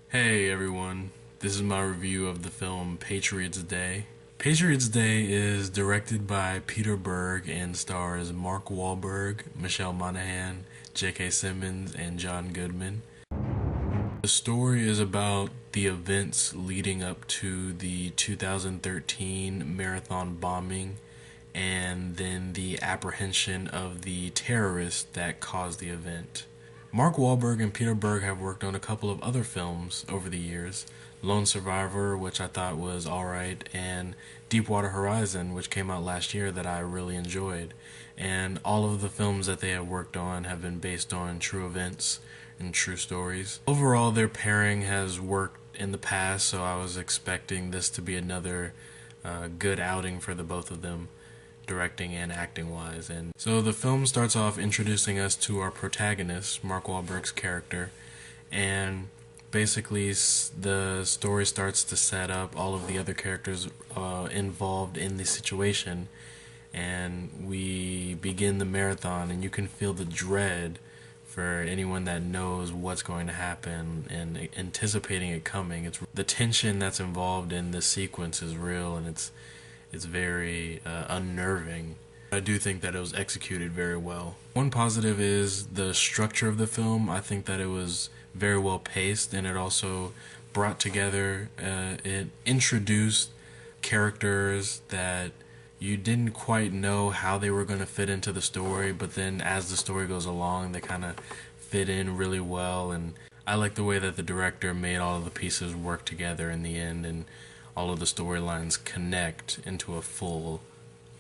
Hey everyone, this is my review of the film Patriots Day. Patriots Day is directed by Peter Berg and stars Mark Wahlberg, Michelle Monaghan, J.K. Simmons, and John Goodman. The story is about the events leading up to the 2013 marathon bombing and then the apprehension of the terrorists that caused the event. Mark Wahlberg and Peter Berg have worked on a couple of other films over the years. Lone Survivor, which I thought was alright, and Deepwater Horizon, which came out last year that I really enjoyed. And all of the films that they have worked on have been based on true events and true stories. Overall, their pairing has worked in the past, so I was expecting this to be another good outing for the both of them, directing and acting wise. And so the film starts off introducing us to our protagonist, Mark Wahlberg's character, and basically the story starts to set up all of the other characters involved in the situation, and we begin the marathon, and you can feel the dread for anyone that knows what's going to happen and anticipating it coming. It's the tension that's involved in this sequence is real, and it's very unnerving. I do think that it was executed very well. One positive is the structure of the film. I think that it was very well paced, and it also brought together, it introduced characters that you didn't quite know how they were going to fit into the story, but then as the story goes along, they kind of fit in really well. And I like the way that the director made all of the pieces work together in the end, and all of the storylines connect into a full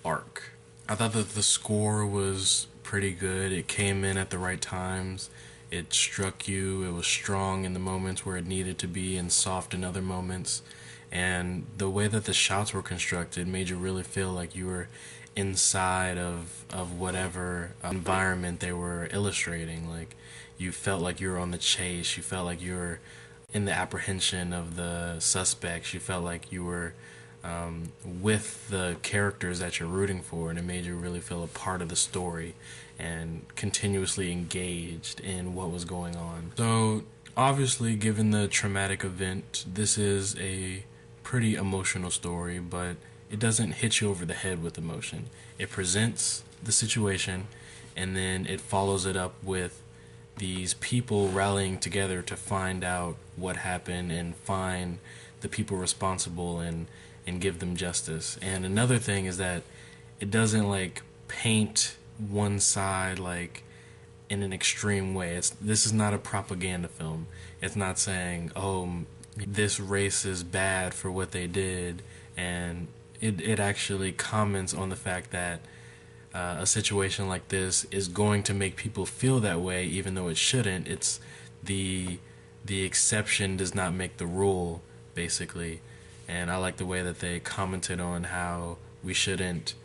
arc. I thought that the score was pretty good. It came in at the right times. It struck you. It was strong in the moments where it needed to be and soft in other moments. And the way that the shots were constructed made you really feel like you were inside of whatever environment they were illustrating. Like, you felt like you were on the chase. You felt like you were in the apprehension of the suspects. You felt like you were with the characters that you're rooting for, and it made you really feel a part of the story and continuously engaged in what was going on. So obviously, given the traumatic event, this is a pretty emotional story, but it doesn't hit you over the head with emotion. It presents the situation, and then it follows it up with these people rallying together to find out what happened and find the people responsible and give them justice. And another thing is that it doesn't like paint one side like in an extreme way. This is not a propaganda film. It's not saying, oh, this race is bad for what they did, and it actually comments on the fact that a situation like this is going to make people feel that way, even though it shouldn't. It's the exception does not make the rule, basically. And I like the way that they commented on how we shouldn't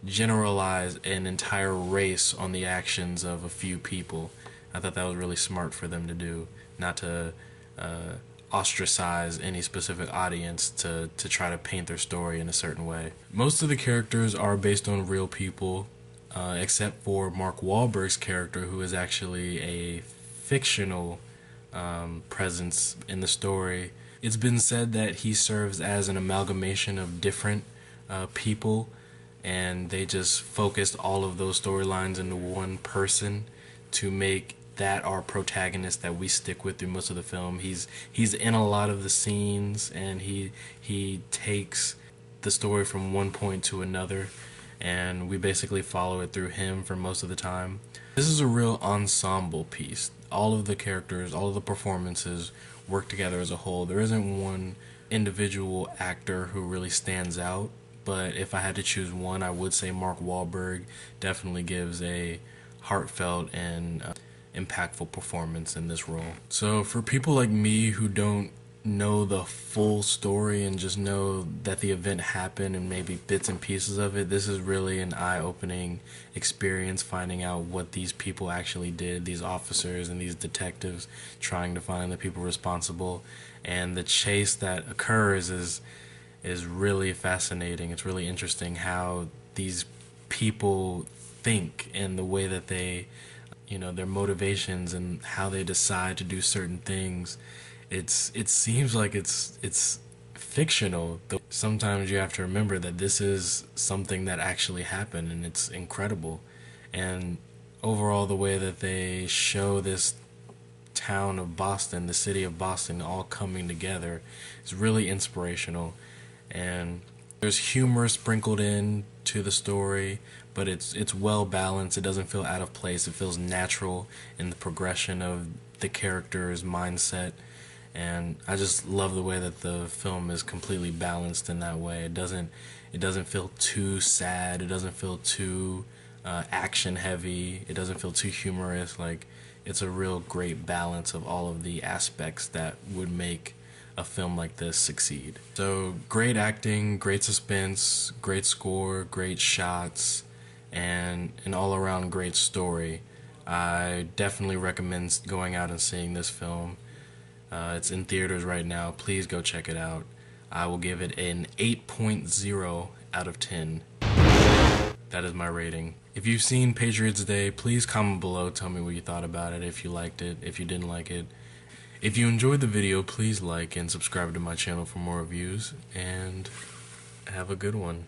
generalize an entire race on the actions of a few people. I thought that was really smart for them to do, not to ostracize any specific audience to try to paint their story in a certain way. Most of the characters are based on real people, except for Mark Wahlberg's character, who is actually a fictional presence in the story. It's been said that he serves as an amalgamation of different people, and they just focused all of those storylines into one person to make that our protagonist that we stick with through most of the film. He's in a lot of the scenes, and he takes the story from one point to another, and we basically follow it through him for most of the time. This is a real ensemble piece. All of the characters, all of the performances work together as a whole. There isn't one individual actor who really stands out, but if I had to choose one, I would say Mark Wahlberg definitely gives a heartfelt and impactful performance in this role. So for people like me who don't know the full story and just know that the event happened and maybe bits and pieces of it, this is really an eye-opening experience, finding out what these people actually did, these officers and these detectives trying to find the people responsible. And the chase that occurs is really fascinating. It's really interesting how these people think and the way that they, their motivations and how they decide to do certain things. it seems like it's fictional. Sometimes you have to remember that this is something that actually happened, and it's incredible. And overall, the way that they show this town of Boston, the city of Boston, all coming together is really inspirational. And there's humor sprinkled in to the story, but it's well balanced. It doesn't feel out of place. It feels natural in the progression of the character's mindset. And I just love the way that the film is completely balanced in that way. It doesn't feel too sad. It doesn't feel too action heavy. It doesn't feel too humorous. Like, it's a real great balance of all of the aspects that would make a film like this succeed. So great acting, great suspense, great score, great shots, and an all-around great story. I definitely recommend going out and seeing this film. It's in theaters right now. Please go check it out. I will give it an 8.0 out of 10. That is my rating. If you've seen Patriots Day, please comment below. Tell me what you thought about it, if you liked it, if you didn't like it. If you enjoyed the video, please like and subscribe to my channel for more reviews, and have a good one.